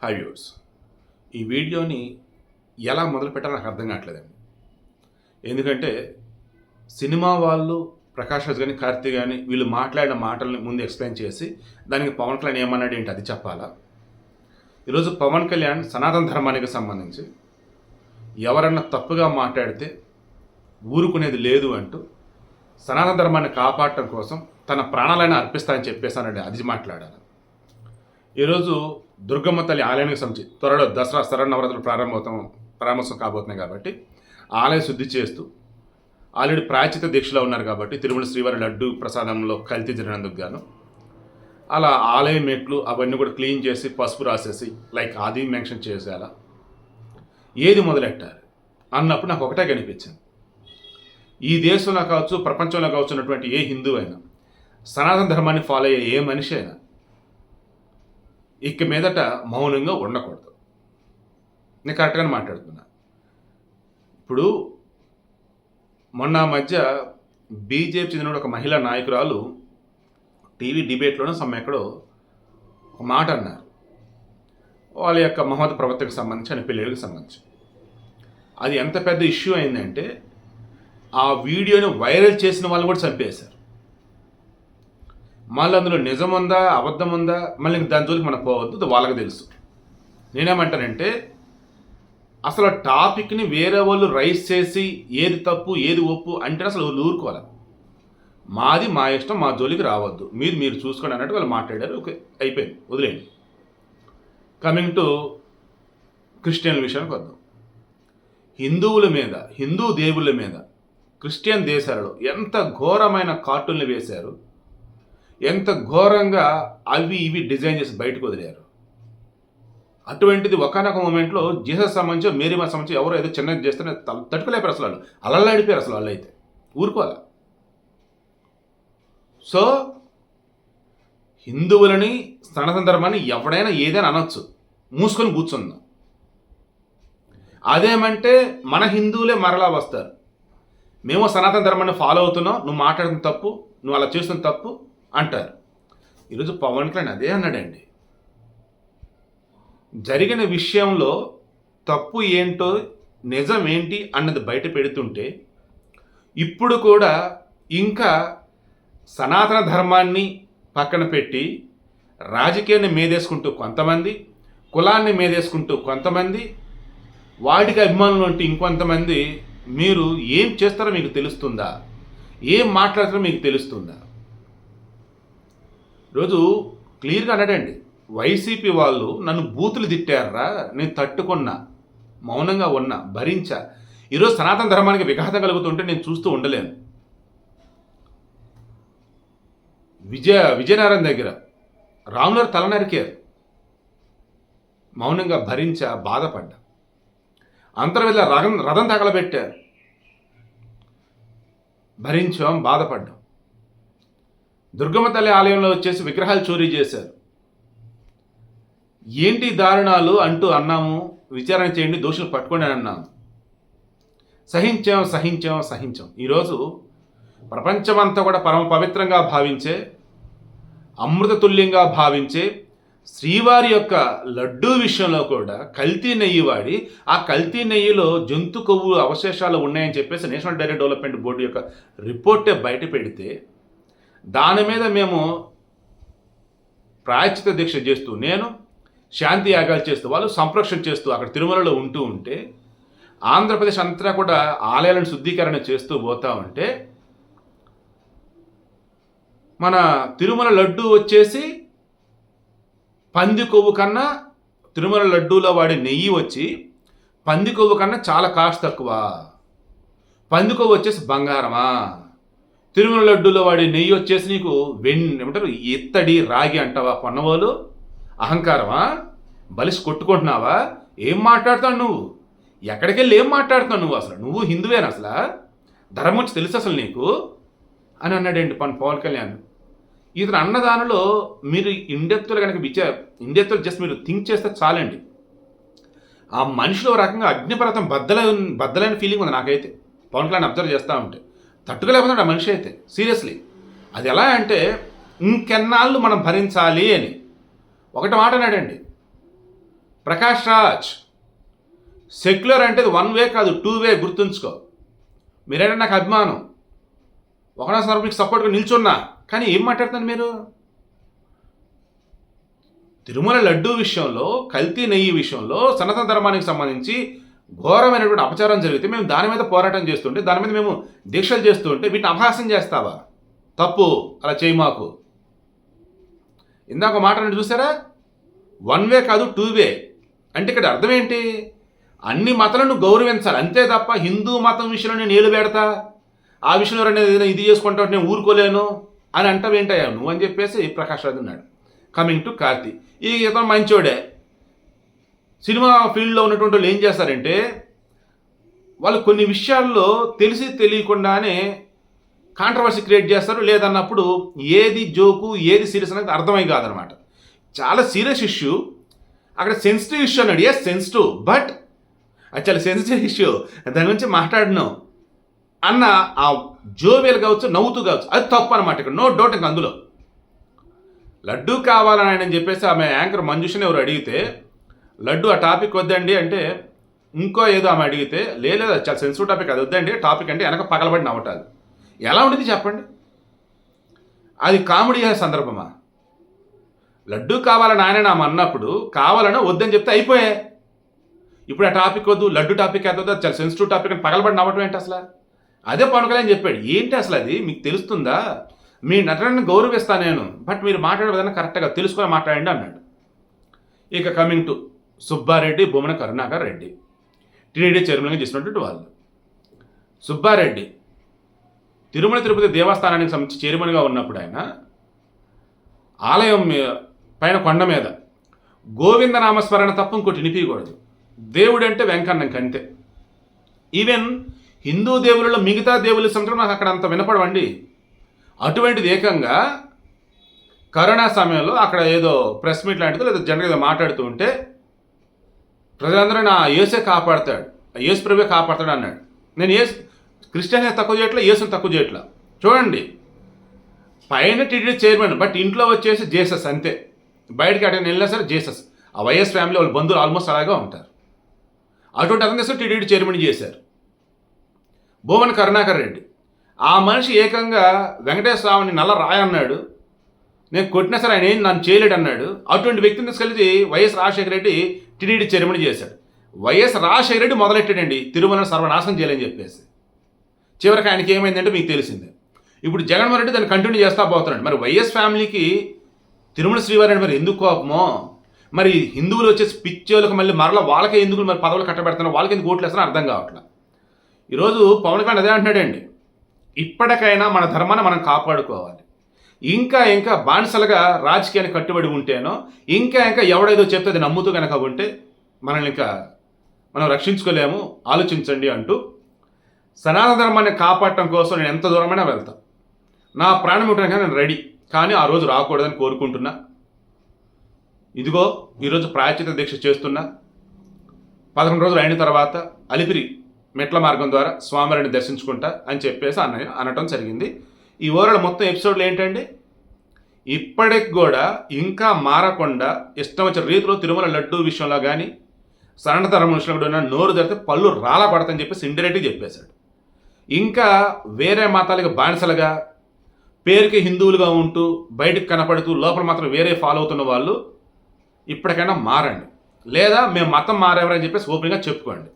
Hi viewers, ఈ వీడియోని ఎలా మొదలు పెట్టాలో నాకు అర్థం కావట్లేదండి. ఎందుకంటే సినిమా వాళ్ళు ప్రకాష్ రాజ్ కానీ కార్తీక్ కానీ వీళ్ళు మాట్లాడిన మాటల్ని ముందు ఎక్స్ప్లెయిన్ చేసి దానికి పవన్ కళ్యాణ్ ఏమన్నాడు ఏంటి అది చెప్పాలా. ఈరోజు పవన్ కళ్యాణ్ సనాతన ధర్మానికి సంబంధించి ఎవరన్నా తప్పుగా మాట్లాడితే ఊరుకునేది లేదు అంటూ సనాతన ధర్మాన్ని కాపాడటం కోసం తన ప్రాణాలైనా అర్పిస్తానని చెప్పేశానండి. అది మాట్లాడాలి. ఈరోజు దుర్గమ్మ తల్లి ఆలయానికి సంబంధించి త్వరలో దసరా శరన్నవరాత్రులు ప్రారంభోత్సవం కాబోతున్నాయి కాబట్టి ఆలయ శుద్ధి చేస్తూ ఆల్రెడీ ప్రాయచిత దీక్షలో ఉన్నారు కాబట్టి తిరుమల శ్రీవారి లడ్డు ప్రసాదంలో కల్తీ జరిగినందుకు గాను అలా ఆలయ మెట్లు అవన్నీ కూడా క్లీన్ చేసి పసుపు రాసేసి లైక్ ఆది మెన్షన్ చేసేలా ఏది మొదలెట్టారు అన్నప్పుడు నాకు ఒకటే కనిపించింది. ఈ దేశంలో కావచ్చు ప్రపంచంలో కావచ్చు ఉన్నటువంటి ఏ హిందూ అయినా సనాతన ధర్మాన్ని ఫాలో అయ్యే ఏ మనిషి అయినా ఇక మీదట మౌనంగా ఉండకూడదు. నేను కరెక్ట్గానే మాట్లాడుతున్నా. ఇప్పుడు మొన్న మధ్య బీజేపీ చెందిన ఒక మహిళా నాయకురాలు టీవీ డిబేట్లోనే ఎక్కడో ఒక మాట అన్నారు. వాళ్ళ యొక్క మహమ్మద్ ప్రవక్తకు సంబంధించి అని పెళ్ళిళ్ళకి సంబంధించి అది ఎంత పెద్ద ఇష్యూ అయిందంటే ఆ వీడియోని వైరల్ చేసిన వాళ్ళు కూడా చంపేశారు. మళ్ళీ అందులో నిజం ఉందా అబద్ధం ఉందా మళ్ళీ దాని జోలికి మనం పోవద్దు, వాళ్ళకి తెలుసు. నేనేమంటానంటే అసలు టాపిక్ని వేరే వాళ్ళు రైస్ చేసి ఏది తప్పు ఏది ఒప్పు అంటే అసలు వాళ్ళు ఊరుకోవాలి. మాది మా ఇష్టం, మా జోలికి రావద్దు, మీరు చూసుకోండి అన్నట్టు వాళ్ళు మాట్లాడారు. ఓకే, అయిపోయింది, వదిలేయండి. కమింగ్ టు క్రిస్టియన్ల విషయానికి వద్దాం. హిందువుల మీద, హిందూ దేవుళ్ళ మీద క్రిస్టియన్ దేశాలలో ఎంత ఘోరమైన కార్టూన్లు వేశారు, ఎంత ఘోరంగా అవి ఇవి డిజైన్ చేసి బయటకు వదిలేరు. అటువంటిది ఒకనొక మూమెంట్లో జీసస్ సంబంధించి మేరీమా సంబంధించి ఎవరో ఏదో చిన్నది చేస్తే తట్టుకోలేపారు. అసలు వాళ్ళు అలల్లాడిపోయారు. అసలు వాళ్ళు అయితే ఊరుకోవాలి. సో హిందువులని సనాతన ధర్మాన్ని ఎవడైనా ఏదైనా అనొచ్చు, మూసుకొని కూర్చుందాం. అదేమంటే మన హిందువులే మరలా వస్తారు. మేము సనాతన ధర్మాన్ని ఫాలో అవుతున్నాం, నువ్వు మాట్లాడుతున్న తప్పు, నువ్వు అలా చేస్తున్న తప్పు అంటారు. ఈరోజు పవన్ కళ్యాణ్ అదే అన్నాడండి. జరిగిన విషయంలో తప్పు ఏంటో నిజం ఏంటి అన్నది బయట పెడుతుంటే ఇప్పుడు కూడా ఇంకా సనాతన ధర్మాన్ని పక్కన పెట్టి రాజకీయాన్ని మేదేసుకుంటూ కొంతమంది, కులాన్ని మేదేసుకుంటూ కొంతమంది, వాటికి అభిమానులు ఉంటూ ఇంకొంతమంది మీరు ఏం చేస్తారో మీకు తెలుస్తుందా, ఏం మాట్లాడతారో మీకు తెలుస్తుందా? ఈరోజు క్లియర్గా అన్నాడండి, వైసీపీ వాళ్ళు నన్ను బూతులు తిట్టారా, నేను తట్టుకున్నా, మౌనంగా ఉన్నా, భరించా. ఈరోజు సనాతన ధర్మానికి విఘాతం కలుగుతుంటే నేను చూస్తూ ఉండలేను. విజయనగరం దగ్గర రాములవారి తల నరికారు, మౌనంగా భరించా, బాధపడ్డా. అంతర్వేదిలో రథం తగలబెట్టారు, భరించాం, బాధపడ్డాం. దుర్గమ్మ తల్లి ఆలయంలో వచ్చేసి విగ్రహాలు చోరీ చేశారు. ఏంటి దారుణాలు అంటూ అన్నాము, విచారణ చేయండి, దోషులు పట్టుకోండి అని అన్నాము. సహించాం. ఈరోజు ప్రపంచమంతా కూడా పరమ పవిత్రంగా భావించే, అమృతతుల్యంగా భావించే శ్రీవారి యొక్క లడ్డూ విషయంలో కూడా కల్తీ నెయ్యి వాడి ఆ కల్తీ నెయ్యిలో జంతు కొవ్వు అవశేషాలు ఉన్నాయని చెప్పేసి నేషనల్ డైరీ డెవలప్మెంట్ బోర్డు యొక్క రిపోర్టే బయట పెడితే దాని మీద మేము ప్రాయచిత దీక్ష చేస్తూ, నేను శాంతి యాగాలు చేస్తూ, వాళ్ళు సంరక్షణ చేస్తూ అక్కడ తిరుమలలో ఉంటే ఆంధ్రప్రదేశ్ అంతా కూడా ఆలయాలను శుద్ధీకరణ చేస్తూ పోతా ఉంటే మన తిరుమల లడ్డు వచ్చేసి పంది కొవ్వు కన్నా, తిరుమల లడ్డూలో వాడే నెయ్యి వచ్చి పంది కొవ్వు కన్నా చాలా కాస్ట్ తక్కువ. పంది కొవ్వు వచ్చేసి బంగారమా, తిరుమల లడ్డూలో వాడే నెయ్యి వచ్చేసి నీకు ఏమంటారు ఇత్తడి రాగి అంటావా? పొన్నవాళ్ళు అహంకారమా? బలిసి కొట్టుకుంటున్నావా? ఏం మాట్లాడుతావు నువ్వు? ఎక్కడికి వెళ్ళి ఏం మాట్లాడుతున్నావు నువ్వు? అసలు నువ్వు హిందువేనా? అసలు ధర్మం వచ్చి తెలుసు అసలు నీకు అని అన్నాడండి పవన్ కళ్యాణ్. ఇతను అన్నదానిలో మీరు ఇండెప్తులు కనుక ఇండెప్తులు జస్ట్ మీరు థింక్ చేస్తే చాలండి. ఆ మనిషిలో రకంగా అగ్నిపర్వతం బద్దలైన ఫీలింగ్ ఉంది నాకైతే పవన్ కళ్యాణ్ అబ్జర్వ్ చేస్తూ ఉంటే. తట్టుకోలేకపోతున్నాడు ఆ మనిషి అయితే, సీరియస్లీ. అది ఎలా అంటే ఇంకెన్నాళ్ళు మనం భరించాలి అని ఒకటి మాట అన్నాడండి, ప్రకాష్ రాజ్ సెక్యులర్ అంటే వన్ వే కాదు, టూ వే, గుర్తుంచుకో. మీరేంటే నాకు అభిమానం, ఒకనొకసారి మీకు సపోర్ట్గా నిల్చున్నా, కానీ ఏం మాట్లాడుతున్నారు మీరు? తిరుమల లడ్డూ విషయంలో, కల్తీ నెయ్యి విషయంలో, సనాతన ధర్మానికి సంబంధించి ఘోరమైనటువంటి అపచారం జరిగితే మేము దాని మీద పోరాటం చేస్తుంటే, దాని మీద మేము దీక్షలు చేస్తుంటే వీటిని అపహాస్యం చేస్తావా? తప్పు, అలా చేయి మాకు. ఇందాక మాట చూసారా, వన్ వే కాదు టూ వే అంటే ఇక్కడ అర్థం ఏంటి? అన్ని మతాలను గౌరవించాలి అంతే తప్ప హిందూ మతం విషయంలో నేను ఏలు పెడతా, ఆ విషయంలో ఏదైనా ఇది చేసుకుంటా నేను ఊరుకోలేను అని అంటావేంటయ్యా నువ్వు అని చెప్పేసి ప్రకాష్ రాజ్ అన్నాడు. కమింగ్ టు కార్తీ, ఈ ఇతను మంచోడే. సినిమా ఫీల్డ్లో ఉన్నటువంటి వాళ్ళు ఏం చేస్తారంటే, వాళ్ళు కొన్ని విషయాల్లో తెలిసి తెలియకుండానే కాంట్రవర్సీ క్రియేట్ చేస్తారు. లేదన్నప్పుడు ఏది జోకు ఏది సీరియస్ అనేది అర్థమై కాదనమాట. చాలా సీరియస్ ఇష్యూ, అక్కడ సెన్సిటివ్ ఇష్యూ అన్నాడు. ఎస్ సెన్సిటివ్, బట్ అది చాలా సెన్సిటివ్ ఇష్యూ, దాని గురించి మాట్లాడినాం అన్న ఆ జోవేలు కావచ్చు, నవ్వుతూ కావచ్చు, అది తప్పు అనమాట. ఇక్కడ నో డౌట్ ఇంక అందులో. లడ్డూ కావాలని ఆయన చెప్పేసి ఆమె యాంకర్ మంజుషని ఎవరు అడిగితే, లడ్డు ఆ టాపిక్ వద్దండి అంటే, ఇంకో ఏదో ఆమె అడిగితే, లేదు చాలా సెన్సిటివ్ టాపిక్ అది వద్దండి, టాపిక్ అంటే వెనక పగలబడి నవ్వటాలు. ఎలా ఉండేది చెప్పండి? అది కామెడీ సందర్భమా? లడ్డూ కావాలని ఆయన ఆమె అన్నప్పుడు కావాలని వద్దని చెప్తే అయిపోయాయి. ఇప్పుడు ఆ టాపిక్ వద్దు, లడ్డు టాపిక్ అవుతుంది, చాలా సెన్సిటివ్ టాపిక్ అని పగలబడి నవ్వటం ఏంటి అసలు? అదే పవన్ కళ్యాణ్ చెప్పాడు. ఏంటి అసలు అది మీకు తెలుస్తుందా? మీ నటనని గౌరవిస్తాను నేను, బట్ మీరు మాట్లాడే విధానం కరెక్ట్గా తెలుసుకొని మాట్లాడండి అన్నాడు. ఇక coming to Subba Reddy, Bommana Karunakar Reddy, TTD చైర్మన్గా చేసినటువంటి వాళ్ళు. సుబ్బారెడ్డి తిరుమల తిరుపతి దేవస్థానానికి సంబంధించి చైర్మన్గా ఉన్నప్పుడు ఆయన ఆలయం పైన కొండ మీద గోవింద నామస్మరణ తప్ప ఇంకోటి వినిపించకూడదు. దేవుడు అంటే వెంకన్నంకి అంతే. ఈవెన్ హిందూ దేవుళ్ళలో మిగతా దేవుళ్ళ సంవత్సరం నాకు అక్కడ అంత వినపడవండి. అటువంటిది ఏకంగా కరోనా సమయంలో అక్కడ ఏదో ప్రెస్ మీట్ లాంటిదో లేదా జనరల్ ఏదో మాట్లాడుతూ ఉంటే ప్రజలందరూ నా యేసే కాపాడతాడు, యేసు ప్రభువే కాపాడతాడు అన్నాడు. నేను క్రిస్టియన్ తక్కువ చేయట్లా, యేసుని తక్కువ చేయట్లా. చూడండి, పైన టీడీడీ చైర్మన్, బట్ ఇంట్లో వచ్చేసి జేసస్ అంతే. బయటకి అటెండ్ వెళ్ళినా సరే జేసస్. ఆ వైఎస్ ఫ్యామిలీ వాళ్ళ బంధువులు ఆల్మోస్ట్ అలాగే ఉంటారు. అటువంటి అతను తీసుకుని టీడీడీ చైర్మన్ చేశారు. బొమ్మన కరుణాకర్ రెడ్డి, ఆ మనిషి ఏకంగా వెంకటేశ్వర స్వామిని నల్ల రాయ అన్నాడు. నేను కొట్టినా సరే ఆయన ఏం నన్ను చేయలేడు అన్నాడు. అటువంటి వ్యక్తిని తీసుకెళ్ళి YS Rajasekhara Reddy TDD chairman చేశాడు. వైఎస్ రాజశేఖర రెడ్డి మొదలెట్టాడండి తిరుమలను సర్వనాశనం చేయాలని చెప్పేసి. చివరికి ఆయనకి ఏమైందంటే మీకు తెలిసిందే. ఇప్పుడు జగన్మోహన్ రెడ్డి దాన్ని కంటిన్యూ చేస్తా పోతున్నాడు. మరి వైఎస్ ఫ్యామిలీకి తిరుమల శ్రీవారి మరి ఎందుకు కోపమో, మరి హిందువులు వచ్చేసి పిచ్చోళ్ళకి మళ్ళీ మరలా వాళ్ళకే ఎందుకు మరి పదవులు కట్టబెడుతున్నారు, వాళ్ళకి ఎందుకు ఓట్లు వేస్తారో అర్థం కావట్లేదు. ఈరోజు పవన్ కళ్యాణ్ అదే అంటున్నాడండి, ఇప్పటికైనా మన ధర్మాన్ని మనం కాపాడుకోవాలి. ఇంకా ఇంకా బానిసలుగా రాజకీయాన్ని కట్టుబడి ఉంటేనో, ఇంకా ఎవడేదో చెప్తే అది నమ్ముతూ కనుక ఉంటే మనల్ని మనం రక్షించుకోలేము, ఆలోచించండి అంటూ సనాతన ధర్మాన్ని కాపాడటం కోసం నేను ఎంత దూరమైనా వెళ్తాను. నా ప్రాణం ఇవ్వడానికి నేను రెడీ, కానీ ఆ రోజు రాకూడదని కోరుకుంటున్నా. ఇదిగో ఈరోజు ప్రాయశ్చిత్త దీక్ష చేస్తున్నా. 11 రోజులు అయిన తర్వాత అలిపిరి మెట్ల మార్గం ద్వారా స్వామివారిని దర్శించుకుంటా అని చెప్పేసి అనటం జరిగింది. ఈ ఓవరాల్ మొత్తం ఎపిసోడ్లు ఏంటండి, ఇప్పటికి కూడా ఇంకా మారకుండా ఇష్టం వచ్చిన రీతిలో తిరుమల లడ్డూ విషయంలో కానీ సనాతన ధర్మం విషయంలో కూడా నోరు జరిగితే పళ్ళు రాలా పడతాయని చెప్పేసి ఇండైరెక్ట్గా చెప్పేశాడు. ఇంకా వేరే మతాలకు బానిసలుగా పేరుకి హిందువులుగా ఉంటూ బయటకు కనపడుతూ లోపల మాత్రం వేరే ఫాలో అవుతున్న వాళ్ళు ఇప్పటికైనా మారండి, లేదా మేము మతం మారేవరని చెప్పేసి ఓపెన్గా చెప్పుకోండి.